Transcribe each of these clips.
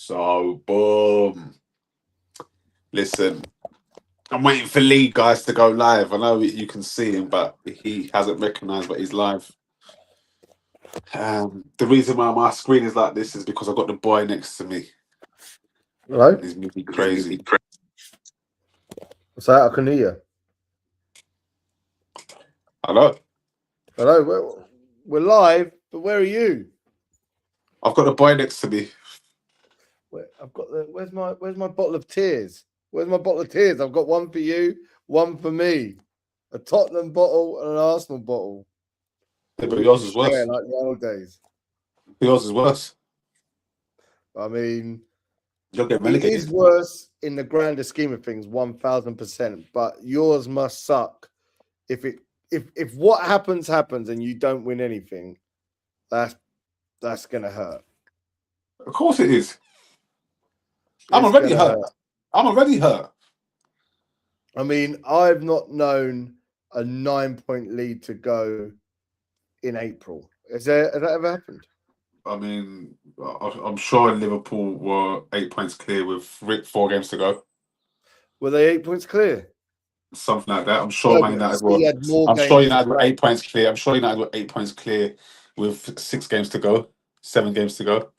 So, boom. Listen, I'm waiting for Lee guys to go live. I know you can see him, but he hasn't recognised that he's live. The reason why my screen is like this is because I've got the boy next to me. Hello? He's moving crazy. What's that? I can hear you. Hello? Hello? We're live, but where are you? I've got the boy next to me. Where's my bottle of tears? Where's my bottle of tears? I've got one for you, one for me. A Tottenham bottle and an Arsenal bottle. Yeah, but yours is worse. Yeah, like the old days. Yours is worse. I mean, You'll get it relegated. is worse in the grander scheme of things, 1000%. But yours must suck. If what happens and you don't win anything, that's gonna hurt. Of course it is. I'm already hurt. I'm already hurt. I mean, I've not known a 9-point lead to go in April. Has that ever happened? I mean, I'm sure Liverpool were 8 points clear with 4 games to go. Were they 8 points clear? Something like that. I'm sure Man United were. I'm sure United were 8 points clear. I'm sure United were 8 points clear with 6 games to go, 7 games to go.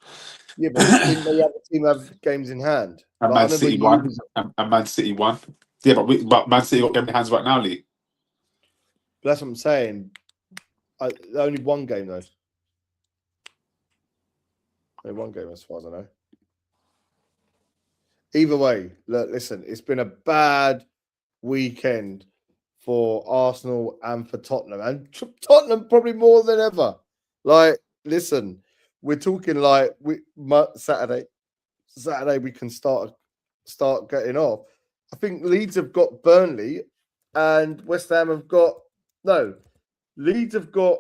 Yeah, but didn't they have a team have games in hand? And Man City won. And Man City won. Yeah, but Man City got game in hands right now, Lee. That's what I'm saying. Only one game though. Only one game, as far as I know. Either way, look, listen, it's been a bad weekend for Arsenal and for Tottenham, and Tottenham probably more than ever. Like, listen, we're talking like Saturday we can start getting off. I think Leeds have got Burnley, and West Ham have got Leeds have got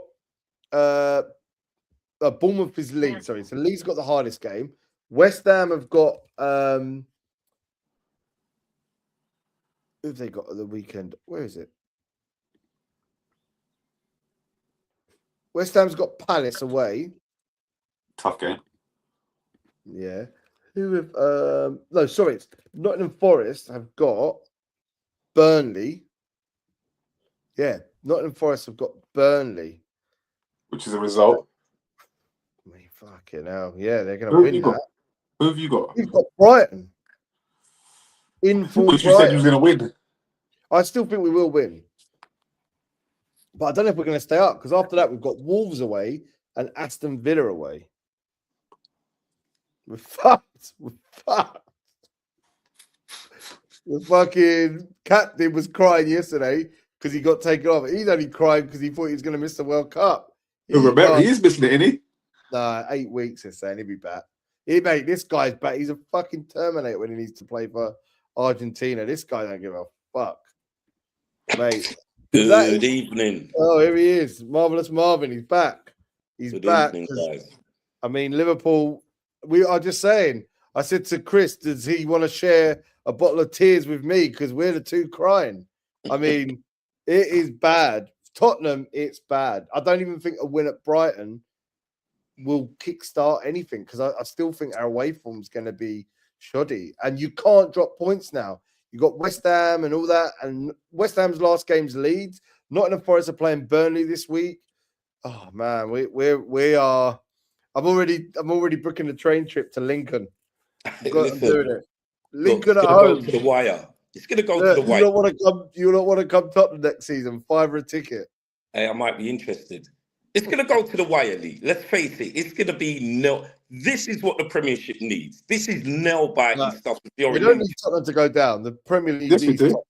Bournemouth is Leeds. Sorry, so Leeds got the hardest game. West Ham have got who have they got at the weekend? Where is it? West Ham's got Palace away. Tough game. Yeah. Who have no, sorry, it's Nottingham Forest have got Burnley. Yeah, Nottingham Forest have got Burnley. Which is a result. I mean, fucking hell. Yeah, they're gonna win that. Who have you got? You've got Brighton. In full Which you said you was gonna win. I still think we will win. But I don't know if we're going to stay up, because after that we've got Wolves away and Aston Villa away. We're fucked. The fucking captain was crying yesterday because he got taken off. He's only crying because he thought he was going to miss the World Cup. He is missing it, isn't he? Nah, 8 weeks, they're saying. He'll be back. Mate, this guy's back. He's a fucking Terminator when he needs to play for Argentina. This guy don't give a fuck. Mate. Good evening. Oh, here he is. Marvelous Marvin. He's back. He's Good back. Evening, guys. I mean, Liverpool, we are just saying. I said to Chris, does he want to share a bottle of tears with me? Because we're the two crying. I mean, it is bad. Tottenham, it's bad. I don't even think a win at Brighton will kickstart anything, because I still think our away form is going to be shoddy. And you can't drop points now. You got West Ham and all that, and West Ham's last game's Leeds. Nottingham Forest are playing Burnley this week. Oh man, we are. I'm already booking a train trip to Lincoln. I'm doing it. Lincoln at home. To the wire. It's gonna go to the wire. You don't want to come Tottenham next season. $5 a ticket. Hey, I might be interested. It's gonna go to the wire, Lee. Let's face it. It's gonna be no. This is what the Premiership needs. This is nail-biting stuff. We don't need Tottenham to go down. The Premier League. Yes, we do.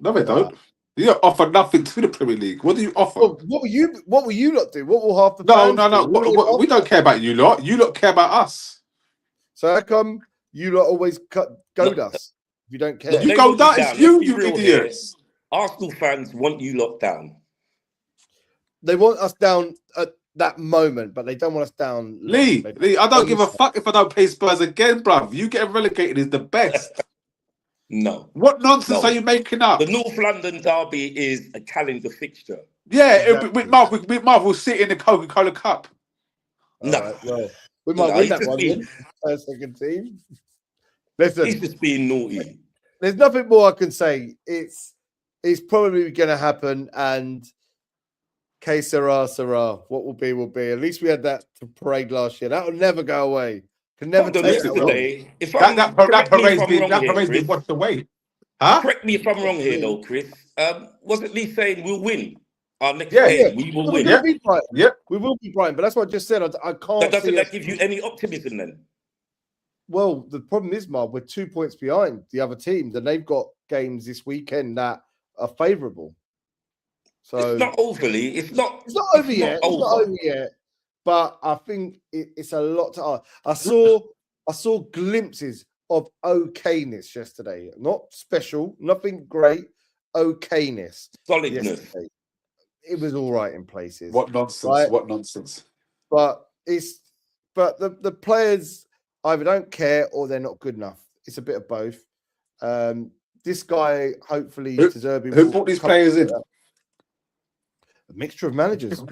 No, we don't. You don't offer nothing to the Premier League. What do you offer? What will you lot do? What will half the No. We don't care about you lot. You lot care about us. So how come you lot always goad us if you don't care? You go down. It's you idiots. Arsenal fans want you locked down. They want us down at that moment, but they don't want us down. Lee, I don't give a fuck if I don't play Spurs again, bruv. You getting relegated is the best. No. What nonsense are you making up? The North London derby is a calendar fixture. Yeah, exactly. with Marv, we'll sit in the Coca-Cola Cup. No. Right, well, We might No, win he's that just one. being- Then. Second team. Listen, He's just being naughty. there's nothing more I can say. It's probably going to happen, and que sera, sera. What will be, will be. At least we had that parade last year. That will never go away. Can never Hold on, take that away. yesterday, if I'm correct me if I'm wrong here, Chris. washed away. Huh? Correct me if I'm wrong here, though, Chris. Wasn't Lee saying we'll win our next Yeah, game? We will We're win. going to beat Brighton. Yep. We will beat Brighton, but that's what I just said. I can't. That doesn't see that us- give you any optimism then? Well, the problem is, Mark, we're 2 points behind the other teams, and they've got games this weekend that are favourable. So It's not overly. It's not. It's not over yet. It's not over yet. But I think it's a lot to ask. I saw glimpses of okayness yesterday. Not special, nothing great. Okayness. Solidness. Yesterday. It was all right in places. What nonsense! Right. What nonsense! But the players either don't care or they're not good enough. It's a bit of both. This guy, hopefully, Who- Deserbi Who will brought these come- players in? A mixture of managers.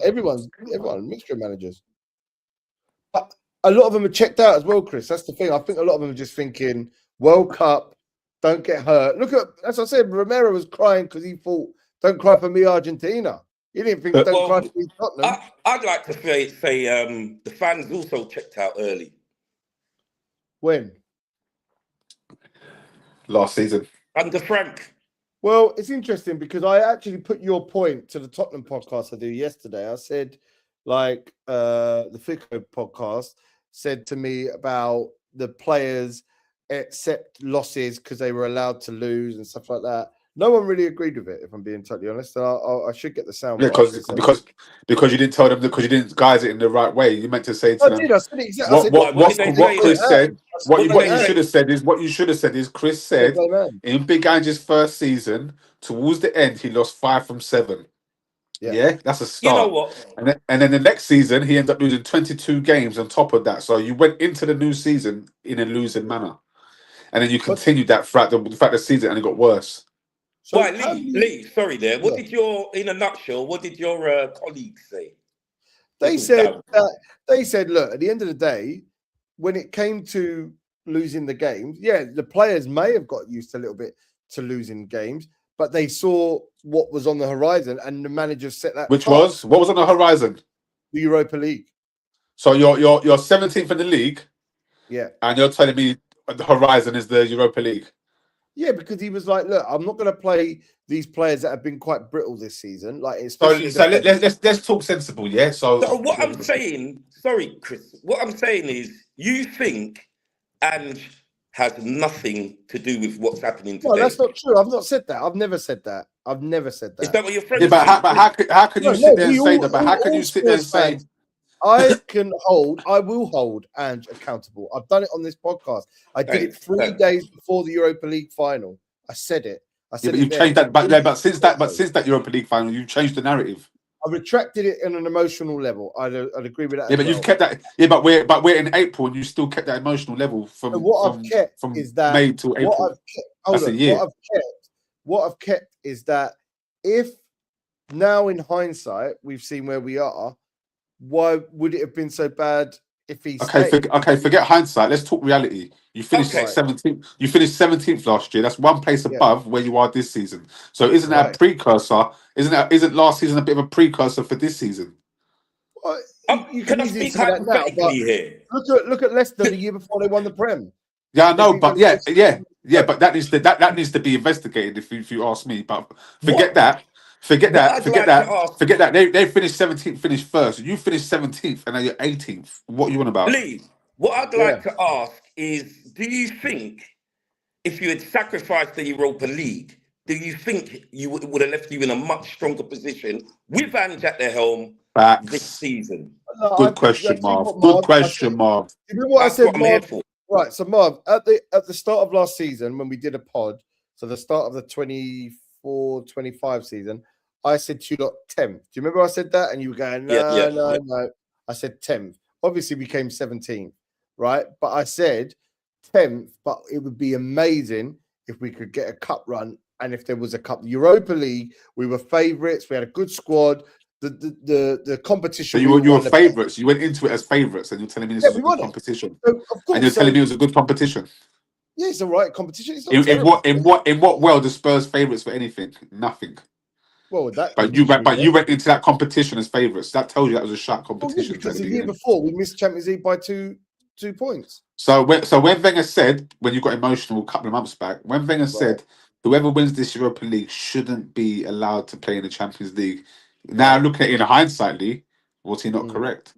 Everyone, mixture of managers. But a lot of them are checked out as well, Chris. That's the thing. I think a lot of them are just thinking, World Cup, don't get hurt. Look at, as I said, Romero was crying because he thought, don't cry for me, Argentina. He didn't think, don't Well, cry for me, Tottenham. I'd like to say the fans also checked out early. When? Last season. Under Frank. Well, it's interesting because I actually put your point to the Tottenham podcast I did yesterday. I said, like, the Fico podcast said to me about the players accept losses because they were allowed to lose and stuff like that. No one really agreed with it, if I'm being totally honest. I should get the sound. Yeah, because you didn't tell them, because you didn't guise it in the right way. You meant to say to I them. did. I said it exactly. I said, what Chris said. What you they should have said is what you should have said is Chris said in Big Ange's first season, towards the end, he lost 5 from 7. Yeah, that's a You start. know what? And then the next season, he ended up losing 22 games on top of that. So you went into the new season in a losing manner, and then you continued that throughout the season, and it got worse. So Right, Lee, sorry there. What did in a nutshell, what did your colleagues say? They said, look, at the end of the day, when it came to losing the games, yeah, the players may have got used a little bit to losing games, but they saw what was on the horizon, and the manager set that. Which was what was on the horizon? The Europa League. So you're 17th in the league, yeah, and you're telling me the horizon is the Europa League. Yeah, because he was like, look, I'm not going to play these players that have been quite brittle this season. Like, so let's talk sensible, yeah. So what I'm saying, sorry, Chris. What I'm saying is, you think Ange has nothing to do with what's happening today. No, that's not true. I've not said that. I've never said that. Is that what your friend? Yeah, but how can you sit there and say that? But how can you sit there and say? I will hold Ange accountable. I've done it on this podcast. I did it 3 days before the Europa League final. I said it. I said but you've changed that. But since that Europa League final, you've changed the narrative. I retracted it on an emotional level. I'd agree with that. Yeah, but you've kept that. Yeah, but we're in April, and you still kept that emotional level from I've kept is that May to April. That's a year. What I've kept is that if now in hindsight we've seen where we are, why would it have been so bad if he stayed? Forget hindsight. Let's talk reality. You finished 17th. You finished 17th last year. That's one place above where you are this season. So isn't that a precursor? Isn't last season a bit of a precursor for this season? Well, can I speak hypothetically here? Look at Leicester the year before they won the Prem. Yeah, I know, but yeah. But that needs to be investigated. If you ask me, but forget that. Forget that. They finished 17th, finished first. You finished 17th, and now you're 18th. What are you on about? Lee, what I'd like to ask is, do you think if you had sacrificed the Europa League, do you think you would have left you in a much stronger position with Ange at the helm this season? Good question, Marv. Good question, Marv. You know what I said, Marv? Right, so Marv, at the start of last season, when we did a pod, so the start of the 24-25 season, I said you got 10th. Do you remember I said that? And you were going, no. I said 10th. Obviously, we came 17th, right? But I said 10th, but it would be amazing if we could get a cup run. And if there was a cup, Europa League, we were favourites. We had a good squad. the competition. So you were favourites. You went into it as favourites, and you're telling me this was a good competition. So, of course, and you're telling me it was a good competition. Yeah, it's the right competition. It's not in what world are Spurs favourites for anything? Nothing. Well, you went into that competition as favourites. That tells you that was a sharp competition. Because the year before we missed Champions League by two points. So when Wenger said, when you got emotional a couple of months back, when Wenger said whoever wins this Europa League shouldn't be allowed to play in the Champions League. Now looking at it in hindsight, Lee, was he not correct?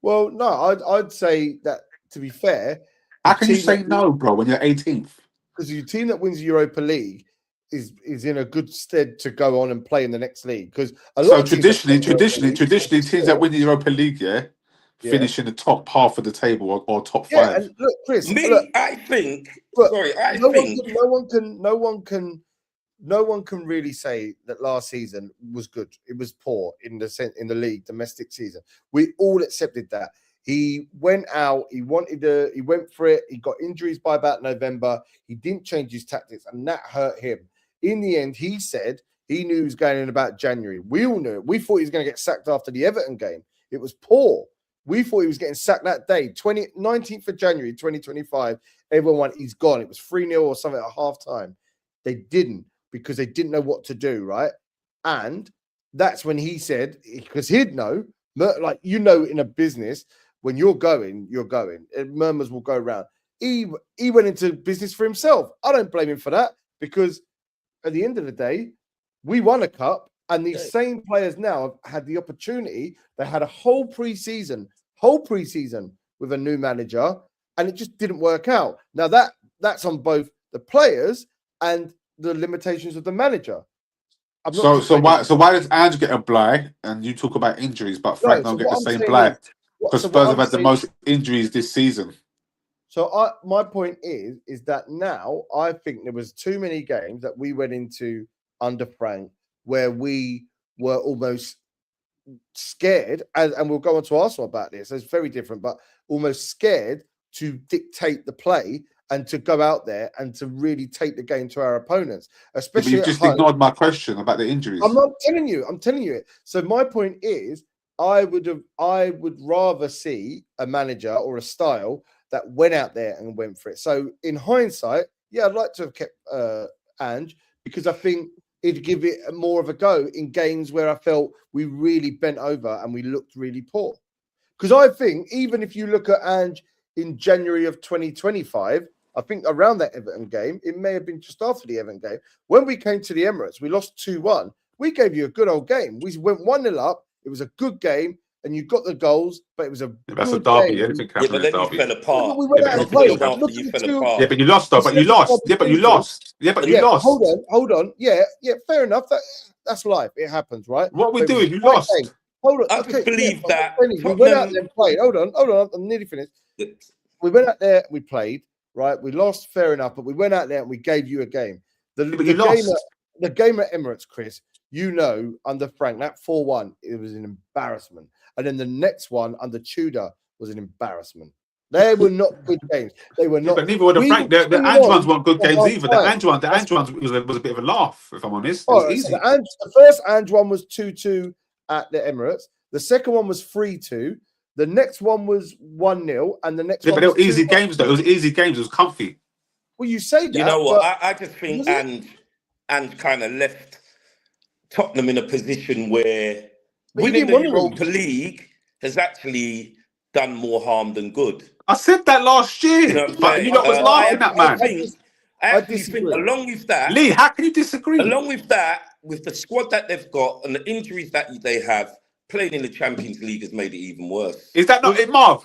Well, no, I'd say that, to be fair. How can you say no, bro, when you're 18th? Because your team that wins the Europa League is in a good stead to go on and play in the next league. Because traditionally, teams that win the Europa League, finish in the top half of the table or top 5. Yeah, and look, Chris. I think. No one can really say that last season was good. It was poor in the league, domestic season. We all accepted that. He went out. He went for it. He got injuries by about November. He didn't change his tactics, and that hurt him. In the end, he said he knew he was going in about January. We all knew it. We thought he was going to get sacked after the Everton game. It was poor. We thought he was getting sacked that day, 19th of January, 2025. Everyone went, he's gone. It was 3-0 or something at halftime. They didn't, because they didn't know what to do, right? And that's when he said, because he'd know, like, in a business, when you're going, and murmurs will go around. He went into business for himself. I don't blame him for that, because at the end of the day, we won a cup, and these same players now have had the opportunity. They had a whole preseason with a new manager, and it just didn't work out. Now that's on both the players and the limitations of the manager. So why does Ange get a bye and you talk about injuries, but Frank don't get the same bye? Because Spurs have had the most injuries this season. So my point is that now I think there was too many games that we went into under Frank where we were almost scared, and we'll go on to Arsenal about this. It's very different, but almost scared to dictate the play and to go out there and to really take the game to our opponents. Especially you just ignored my question about the injuries. I'm telling you it. So my point is, I would rather see a manager or a style that went out there and went for it. So in hindsight, I'd like to have kept Ange, because I think it'd give it more of a go in games where I felt we really bent over and we looked really poor. Because I think even if you look at Ange in January of 2025, I think around that Everton game, it may have been just after the Everton game, when we came to the Emirates, we lost 2-1. We gave you a good old game. We went 1-0 up. It was a good game, and you got the goals, but it was that's a derby. But then you fell apart. We went out and played. Yeah, but you lost though. But you lost. Yeah, but you lost. Hold on. Yeah, fair enough. That's life. It happens, right? What we doing? You lost. Hold on. I can believe that. We went out there and played. Hold on. I'm nearly finished. We went out there, we played, right? We lost, fair enough, but we went out there and we gave you a game. The game at Emirates, Chris, under Frank, that 4-1, it was an embarrassment. And then the next one under Tudor was an embarrassment. They were not good games. They were not. But neither were the Frank. The Ange ones weren't good games either. The Ange ones was a bit of a laugh, if I'm honest. It was easy. The first Ange one was 2-2 at the Emirates. The second one was 3-2. The next one was 1-0, and the next one. But they were easy games, though. It was easy games. It was comfy. Well, you say that. You know what? I just think Ange kind of left Tottenham in a position where winning the Europa League has actually done more harm than good. I said that last year, but you lot was laughing at man. I think along with that, Lee, how can you disagree? Along with that, with the squad that they've got and the injuries that they have, playing in the Champions League has made it even worse. Is that not it, Marv?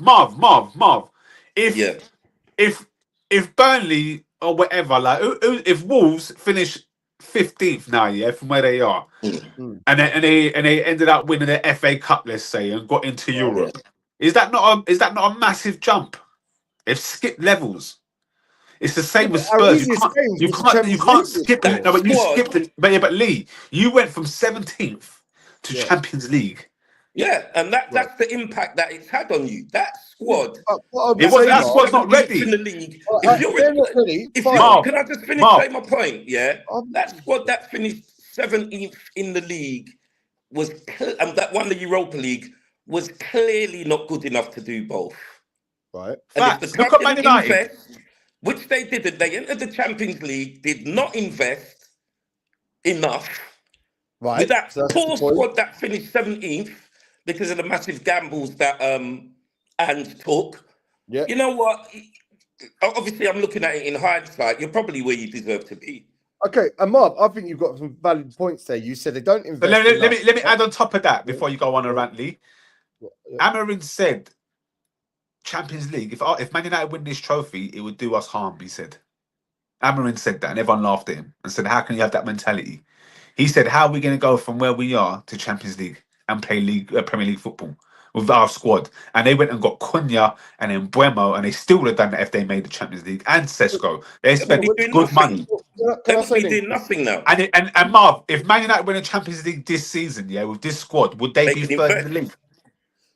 If Burnley or whatever, like if Wolves finish 15th now, from where they are, and they ended up winning the FA Cup, let's say, and got into Europe, is that not a massive jump? If skipped levels. It's the same with Spurs. You can't skip it. No, but you skipped it. But Lee, you went from 17th to Champions League. Yeah, and that's the impact that it's had on you. That squad. That squad's not ready. In the league. Can I just finish saying my point? Yeah, that squad that finished 17th in the league and that won the Europa League was clearly not good enough to do both. Right. And Facts. if the Look club at Man didn't United. invest, which they didn't, they entered the Champions League, did not invest enough. Right. With that So that's poor the point. squad that finished 17th because of the massive gambles that and took. Yeah. You know what? Obviously, I'm looking at it in hindsight. You're probably where you deserve to be. Okay, and Marv, I think you've got some valid points there. You said they don't invest. But let enough. me add on top of that before you go on a rant, Lee. Amarin said, Champions League, if Man United win this trophy, it would do us harm, he said. Amarin said that, and everyone laughed at him and said, how can you have that mentality? He said, how are we going to go from where we are to Champions League and play Premier League football with our squad? And they went and got Cunha and then Buemo, and they still would have done that if they made the Champions League, and Sesko. They spent good money. They would be doing nothing now. And Marv, if Man United win a Champions League this season, yeah, with this squad, would they be third in the league?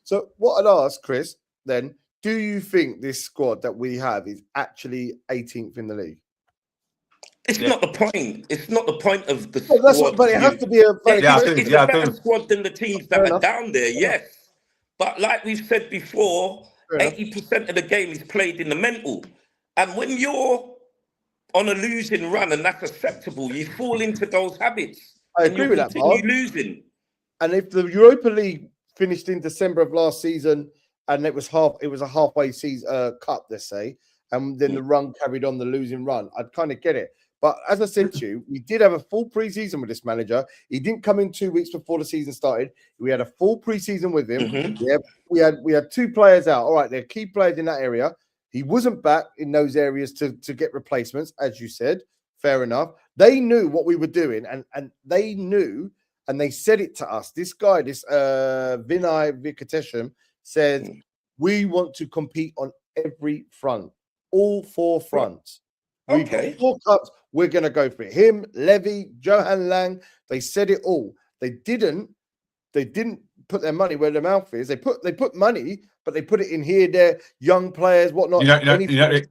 So what I'd ask, Chris, then, do you think this squad that we have is actually 18th in the league? It's not the point. It's not the point of the Well, squad. but it has to be a it's a better squad than the teams that are down there, yes. But like we've said before, 80% of the game is played in the mental. And when you're on a losing run and that's acceptable, you fall into those habits. I agree with that, Mark. Losing. And if the Europa League finished in December of last season and it was a halfway season cup, let's say, and then the run carried on the losing run, I'd kind of get it. But as I said to you, we did have a full preseason with this manager. He didn't come in 2 weeks before the season started. We had a full preseason with him. Mm-hmm. Yeah, we had 2 players out. All right, they're key players in that area. He wasn't back in those areas to get replacements, as you said. Fair enough. They knew what we were doing, and they knew, and they said it to us. This guy, Vinay Venkatesham, said, we want to compete on every front, all 4 fronts. We've got 4 cups. We're going to go for it. Him, Levy, Johan Lang, they said it all. They didn't put their money where their mouth is. They put money, but they put it in here, there, young players, whatnot. Thomas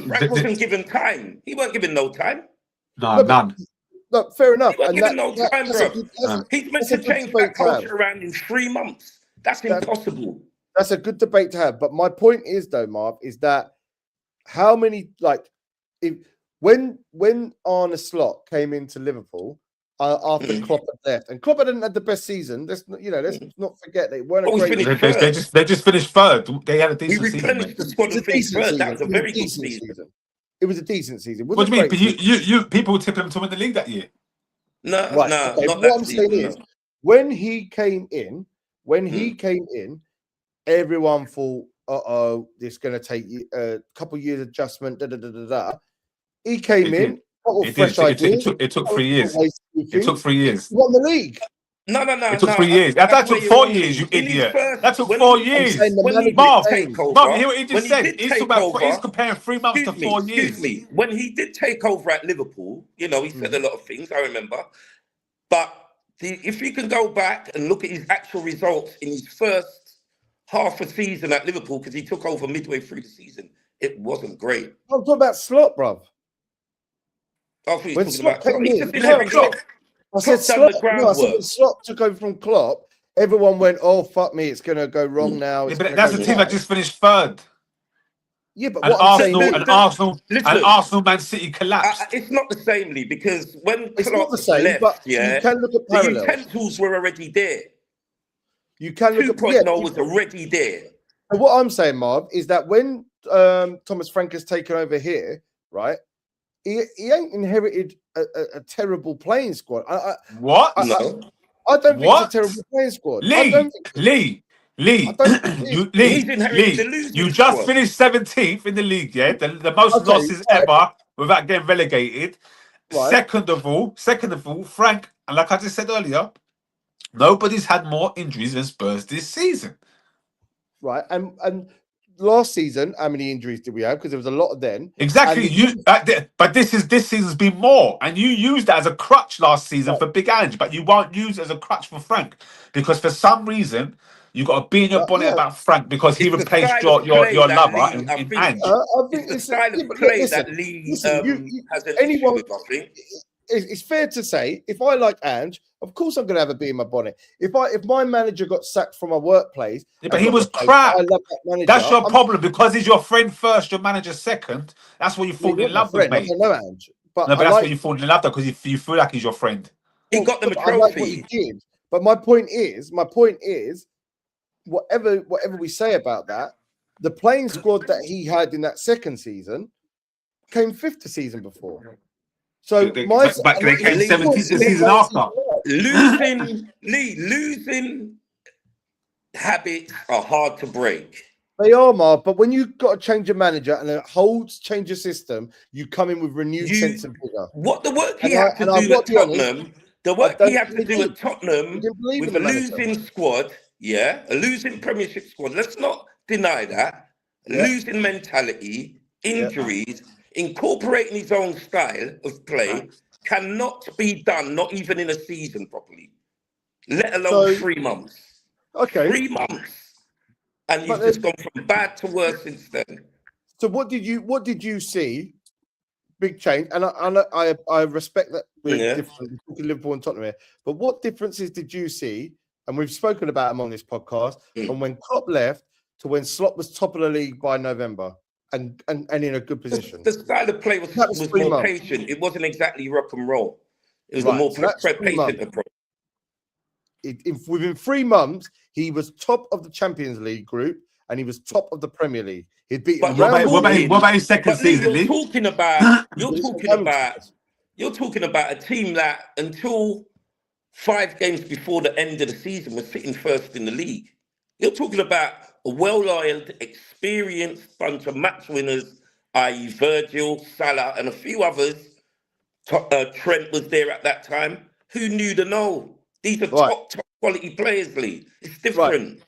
Frank wasn't given time. He wasn't given no time. No, none. Look, fair enough. He wasn't given no time, bro. He's meant to change that culture around in 3 months. That's impossible. That's a good debate to have. But my point is, though, Marv, is that how many, when Arne Slot came into Liverpool after Klopp had left, and Klopp hadn't had the best season. Let's not forget they weren't a great. They just finished third. They had a decent season. Replenished the squad and finished third. That was a very good season. It was a decent season. What do you mean? But you people were tipping them to win the league that year. No. What I'm saying is, when he came in, everyone thought, this is going to take a couple years adjustment. He came in, fresh ideas. It took 3 years. It took 3 years. Won the league. No. It took 3 years. That took 4 years, you idiot. That took 4 years. Marv, you hear what he just said? He's comparing 3 months to 4 years. Excuse me. When he did take over at Liverpool, he said a lot of things, I remember. But if you can go back and look at his actual results in his first half a season at Liverpool, because he took over midway through the season, it wasn't great. I'm talking about Slot, bruv. I thought you were talking about Klopp. I said Slot took over from Klopp. Everyone went, "Oh fuck me, it's going to go wrong now." Yeah, but that's a team that just finished third. Yeah, but Arsenal, Man City collapsed. It's not the same, Lee, because when it's Klopp not the same, left, but you can look at parallels. The utensils were already there. You can look 2.0 was already there. And what I'm saying, Marv, is that when Thomas Frank has taken over here, right? He ain't inherited a terrible playing squad. I don't think it's a terrible playing squad. Lee, you just finished 17th in the league, yeah? The most losses ever without getting relegated. Right. Second of all, Frank, and like I just said earlier, nobody's had more injuries than Spurs this season. Right, and last season, how many injuries did we have? Because there was a lot of them. Exactly. But this season's been more, and you used that as a crutch last season for Big Ange, but you won't use it as a crutch for Frank because for some reason you got to be in your bonnet about Frank because he replaced your lover in Ange. I think it's the style of play that Lee has an issue with, I think. It's fair to say, if I like Ange Of course, I'm going to have a bee in my bonnet. If my manager got sacked from my workplace, but he was crap. I love that manager. That's your problem because he's your friend first, your manager second. That's what you fall in love with, mate. No, Ange. But no, but that's what you fall in love with because you feel like he's your friend. He got them a trophy. I like what he did. But my point is, whatever we say about that, the playing squad that he had in that second season came fifth the season before. So they came 17th the season after. Losing habits are hard to break. They are, Mark, but when you've got to change a manager and a whole change a system, you come in with renewed sense of vigor. What the work he had to do at Tottenham, with a losing squad, a losing Premiership squad. Let's not deny that. Losing mentality, injuries, incorporating his own style of play cannot be done, not even in a season properly, let alone 3 months. Okay. 3 months. And you've just gone from bad to worse since then. So what did you see? Big change, and I respect that we're different between Liverpool and Tottenham here. But what differences did you see? And we've spoken about them on this podcast. From when Klopp left to when Slot was top of the league by November, and in a good position. The style of play was more patient. It wasn't exactly rock and roll. It was a more patient approach. Within 3 months, he was top of the Champions League group and he was top of the Premier League. He'd beaten. What about his second season? You're talking about a team that until 5 games before the end of the season was sitting first in the league. You're talking about a well-oiled, experienced bunch of match winners, i.e. Virgil, Salah, and a few others. Trent was there at that time. Who knew the know? These are top quality players, Lee. It's different.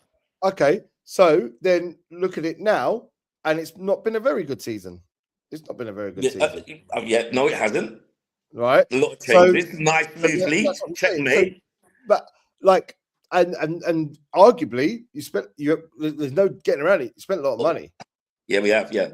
Right. Okay, so then look at it now, and it's not been a very good season. It's not been a very good season. No, it hasn't. Right. A lot of changes. Nice move, Lee. Checkmate. But like, and arguably, there's no getting around it. You spent a lot of money. Yeah, we have. Yeah.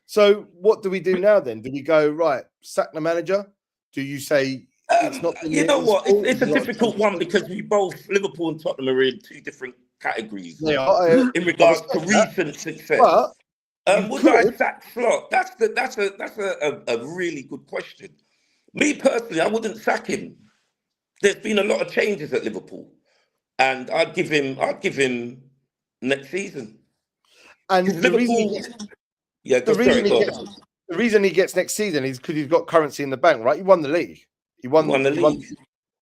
So what do we do now then? Do we go right? Sack the manager? Do you say? It's not. You know what? It's a difficult one because we both, Liverpool and Tottenham, are in 2 different categories in regards to recent success. But would I sack Slot? That's a really good question. Me personally, I wouldn't sack him. There's been a lot of changes at Liverpool, and I'd give him next season. And the reason he gets next season is because he's got currency in the bank, right? He won the league. He won the league.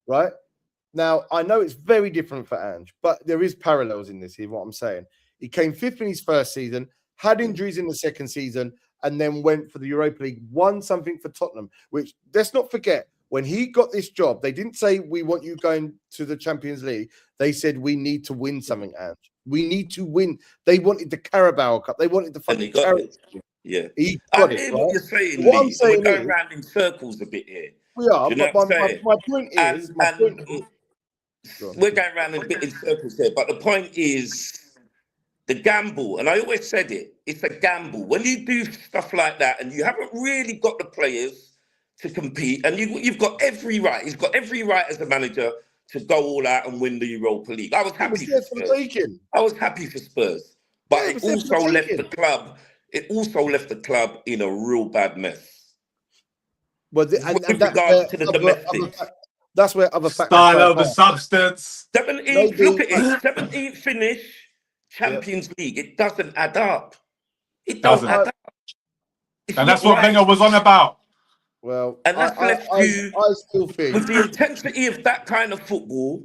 Right? Now, I know it's very different for Ange, but there is parallels in this here, what I'm saying. He came 5th in his first season, had injuries in the second season, and then went for the Europa League, won something for Tottenham, which, let's not forget, when he got this job, they didn't say, we want you going to the Champions League. They said, we need to win something, Ange. We need to win. They wanted the Carabao Cup. They wanted the fucking Carabao. Yeah. He got it, what you're saying, what I'm saying, we're going around in circles a bit here. We are, but my point is... we're going around a bit in circles here, but the point is the gamble, and I always said it's a gamble. When you do stuff like that and you haven't really got the players to compete, and you've got every right, he's got every right as a manager to go all out and win the Europa League. I was happy for Spurs. But it also left the club in a real bad mess. Well, that's where other factors style over substance. 17th, look at it. 17th finish, Champions League. It doesn't add up. It doesn't add up. And that's what Wenger was on about. Well, and that's left you I still think with the intensity of that kind of football,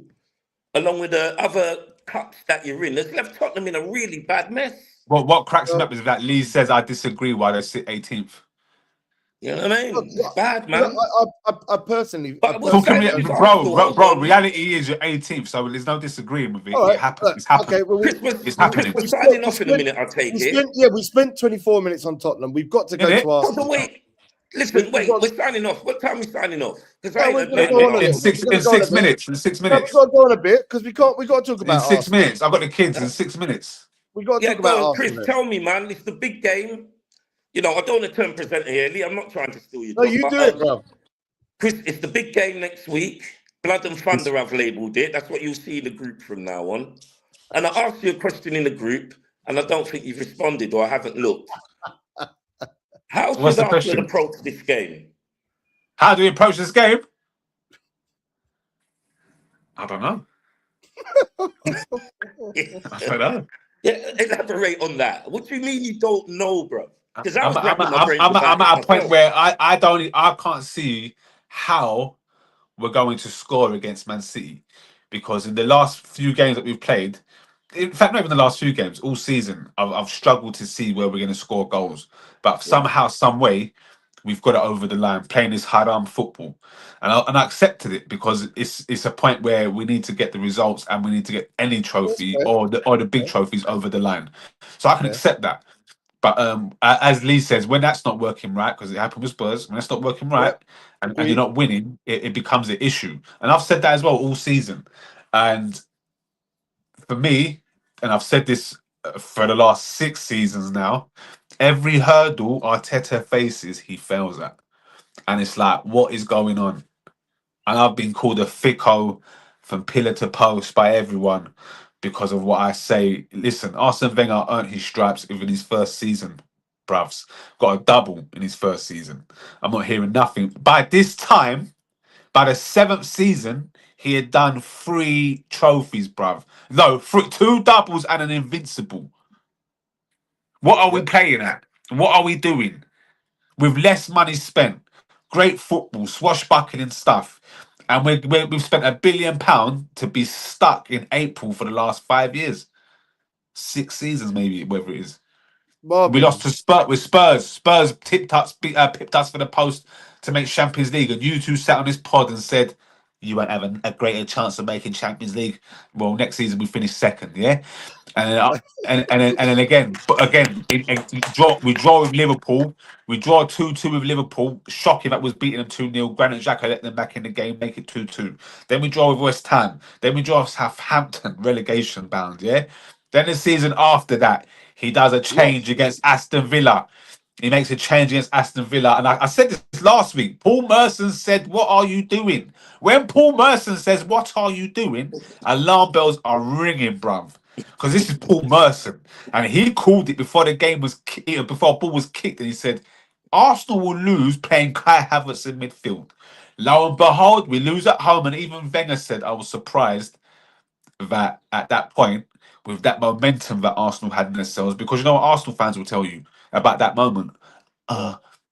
along with the other cups that you're in, has left Tottenham in a really bad mess. Well, what cracks me up is that Lee says I disagree why they sit 18th. You know what I mean? It's bad, man. I personally... Bro, reality is you're 18th, so there's no disagreeing with it. It happens. It's happening. Okay, well, it's happening. We're signing off in a minute, I'll take it. We spent 24 minutes on Tottenham. We've got to go to Arsenal. We're signing off. What time are we signing off? In 6 minutes. In 6 minutes. We've got to go on a bit, because we got to talk about in 6 minutes. I've got the kids in 6 minutes. We've got to talk about Chris, tell me, man. It's the big game. You know, I don't want to turn presenter here, Lee. I'm not trying to steal your No, you do it, bro. Chris, it's the big game next week. Blood and Thunder, I've labelled it. That's what you'll see in the group from now on. And I asked you a question in the group, and I don't think you've responded, or I haven't looked. How should Arsenal approach this game? How do we approach this game? I don't know. I don't know. Yeah, elaborate on that. What do you mean you don't know, bro? Because I'm at a point where I can't see how we're going to score against Man City, because in the last few games that we've played, in fact, not even the last few games, all season, I've struggled to see where we're going to score goals. But somehow, some way, we've got it over the line, playing this hard-arm football, and I accepted it because it's a point where we need to get the results and we need to get any trophy or the big trophies over the line. So I can accept that. But as Lee says, when that's not working right, because it happened with Spurs, when that's not working right, and you're not winning, it becomes an issue. And I've said that as well all season. And for me, and I've said this for the last 6 seasons now, every hurdle Arteta faces, he fails at. And it's like, what is going on? And I've been called a thicko from pillar to post by everyone because of what I say. Listen, Arsene Wenger earned his stripes within his first season, bruvs. Got a double in his first season. I'm not hearing nothing. By this time, by the 7th season, he had done 3 trophies, bruv. No, 2 doubles and an invincible. What are we playing at? What are we doing? With less money spent, great football, swashbuckling stuff. And we've spent £1 billion to be stuck in April for the last 5 years. 6 seasons, maybe, whatever it is. We lost to Spurs. Spurs pipped us for the post to make Champions League. And you two sat on this pod and said, you won't have a greater chance of making Champions League. Well, next season we finish 2nd, yeah? And then again, we draw with Liverpool. We draw 2-2 with Liverpool. Shocking that was beating them 2-0. Granit Xhaka let them back in the game, make it 2-2. Then we draw with West Ham. Then we draw with Southampton, relegation bound, yeah? Then the season after that, he does a change against Aston Villa. He makes a change against Aston Villa. And I said this last week. Paul Merson said, what are you doing? When Paul Merson says, what are you doing? Alarm bells are ringing, bruv. Because this is Paul Merson. And he called it before the game was before a ball was kicked. And he said, Arsenal will lose playing Kai Havertz in midfield. Lo and behold, we lose at home. And even Wenger said, I was surprised that at that point, with that momentum that Arsenal had in themselves, because you know what Arsenal fans will tell you about that moment.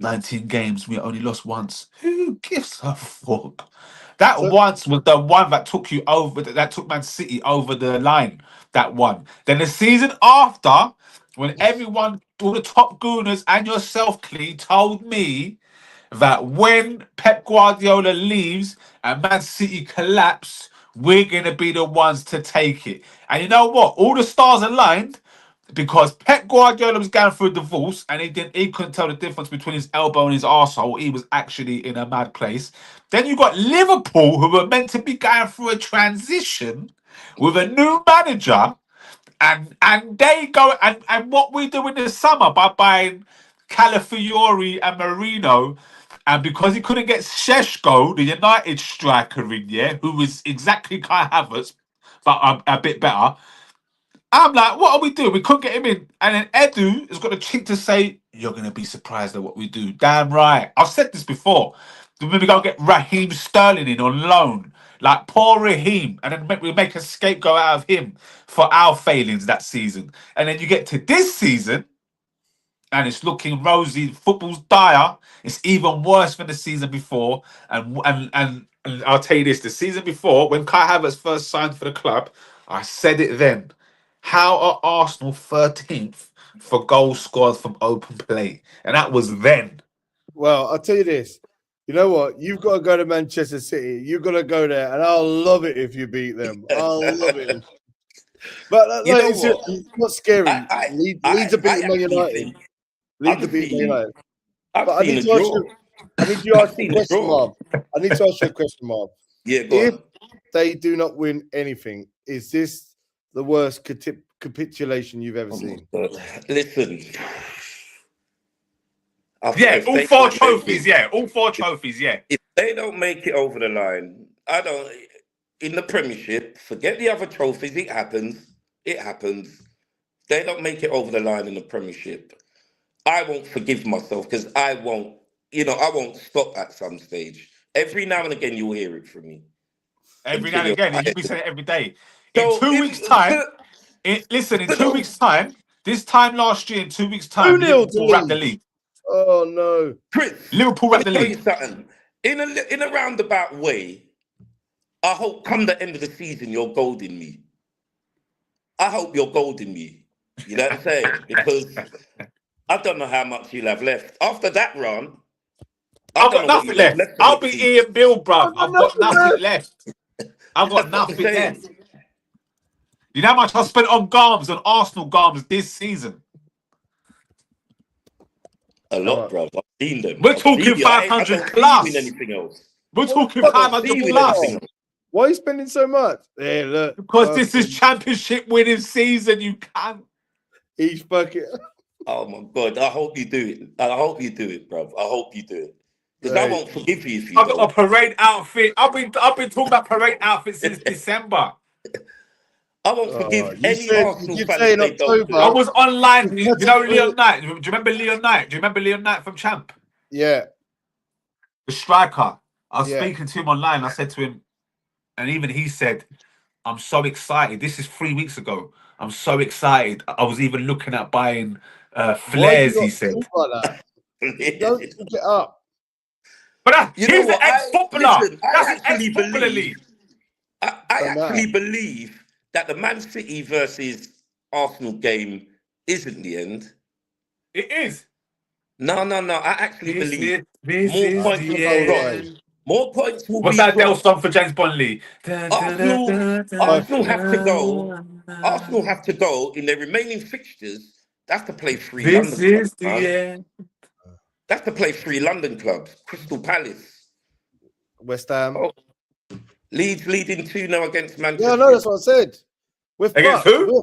19 games, we only lost once. Who gives a fuck? That once was the one that took you over, that took Man City over the line. That one. Then the season after, when everyone, all the top gooners and yourself, Clee, told me that when Pep Guardiola leaves and Man City collapse, we're going to be the ones to take it. And you know what? All the stars aligned because Pep Guardiola was going through a divorce and he couldn't tell the difference between his elbow and his arsehole. He was actually in a mad place. Then you got Liverpool, who were meant to be going through a transition with a new manager. And they go, and what we do in the summer by buying Calafiori and Marino. And because he couldn't get Šeško, the United striker in, who was exactly Kai Havertz, but a bit better, I'm like, what are we doing? We couldn't get him in. And then Edu has got a cheek to say, you're going to be surprised at what we do. Damn right. I've said this before. Then we go get Raheem Sterling in on loan. Like, poor Raheem. And then we make a scapegoat out of him for our failings that season. And then you get to this season, and it's looking rosy. Football's dire. It's even worse than the season before. And I'll tell you this: the season before, when Kai Havertz first signed for the club, I said it then. How are Arsenal 13th for goals scored from open play? And that was then. Well, I'll tell you this. You know what? You've got to go to Manchester City. You've got to go there, and I'll love it if you beat them. I'll love it. But it's not scary. Leeds are beating Man United. Leeds are beating Man United. But I need to ask you a question, Marv. I need to ask you a question, Marv. Yeah, if they do not win anything, is this the worst capitulation you've ever seen? Listen. All 4 trophies, all 4 trophies, If they don't make it over the line, I don't. In the Premiership, forget the other trophies. It happens. It happens. They don't make it over the line in the Premiership. I won't forgive myself because I won't. I won't stop at some stage. Every now and again, you'll hear it from me. Every now and again, you'll be saying it every day. So In 2 weeks' time, in 2 weeks' time, this time last year, in 2 weeks' time, Liverpool wrapped the league. Oh no, Chris, Liverpool wrapped the league. Something. In a roundabout way, I hope come the end of the season you're golding me. I hope you're golding me. You know what I'm saying? Because I don't know how much you'll have left after that run. I've got nothing left. I'll be Ian Bill, bruv. I've got nothing left. I've got nothing left. You know how much I spent on garms, on Arsenal garms this season? A lot, bro. I've seen them. We're talking 500 plus. Anything else? We're talking 500 plus. Why are you spending so much? Yeah, look. Because this is championship winning season. You can't. Each bucket. Oh my God! I hope you do it. I hope you do it, bro. I hope you do it. Because I won't forgive you if you I've don't. got a parade outfit. I've been talking about parade outfits since December. I won't forgive any Arsenal fan in if they don't. October. I was online. You know Leon Knight? Do you remember Leon Knight? Do you remember Leon Knight from Champ? Yeah. The striker. I was speaking to him online. I said to him, and even he said, I'm so excited. This is 3 weeks ago. I'm so excited. I was even looking at buying flares, he said. Don't pick it up. But he's an ex-footballer. That's an ex-footballer league. I actually believe that the Man City versus Arsenal game isn't the end. It is. No. I actually believe more points will be What's that Del song for James Bond Lee? Arsenal have to go. Arsenal have to go in their remaining fixtures. They have to play three London clubs. They have to play 3 London clubs. Crystal Palace. West Ham. Leeds leading 2-0 against Manchester. Yeah, no, that's what I said. Against who?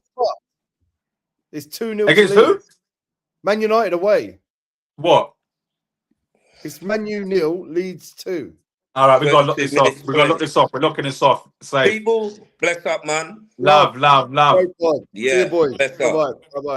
It's 2-0 against who? Man United away. What? It's Man U 0, Leeds 2. All right, we got to lock this off. We got to lock this off. We're locking this off. Say, people, bless up, man. Love. Yeah, see you, boys. Bye-bye. Bye-bye.